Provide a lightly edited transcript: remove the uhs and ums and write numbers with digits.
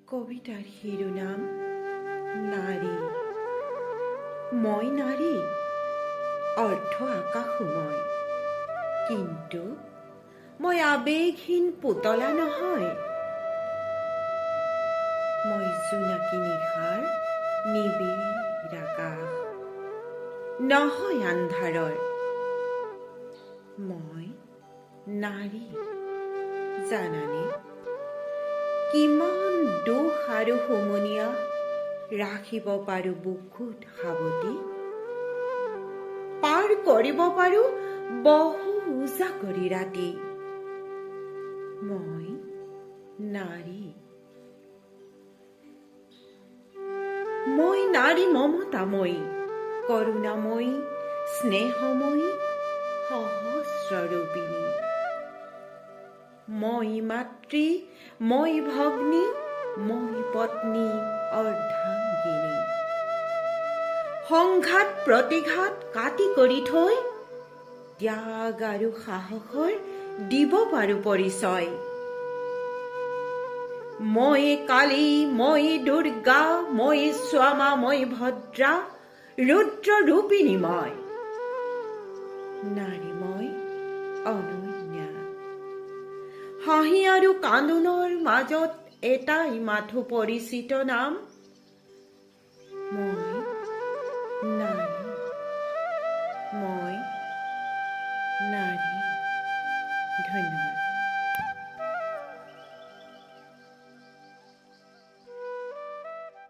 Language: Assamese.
কবিতাৰ শিৰোনাম নাৰী। মই নাৰী, অৰ্থ আকাশময়, কিন্তু মই আৱেগহীন পুতলা নহয়। মই জোনাকী নিশাৰ নিবিড় আকাশ, নহয় আন্ধাৰৰ। মই নাৰী, জানানে? কিমান দুখ আৰু হুমুনিয়া ৰাখিব পাৰোঁ বুকুত সাৱটি, পাৰ কৰিব পাৰোঁ বহু উজাগৰি ৰাতি। মই নাৰী। মই নাৰী মমতাময়ী, কৰুণাময়ী, স্নেহময়ী, সহস্ৰৰূপিণী। মই মাতৃ, মই ভগ্নী, মই পত্নী, অৰ্ধাংগিনী। সংঘাত প্ৰতিঘাত কাটি কৰি থৈ ত্যাগ আৰু সাহসৰ দিব পাৰোঁ পৰিচয়। মই কালী, মই দুৰ্গা, মই শ্যামা, মই ভদ্ৰা, ৰুদ্ৰৰূপিণী মই। নাৰী মই অনন্যা। হাঁহি আৰু কান্দোনৰ মাজত এটাই মাথো পৰিচিত নাম, মই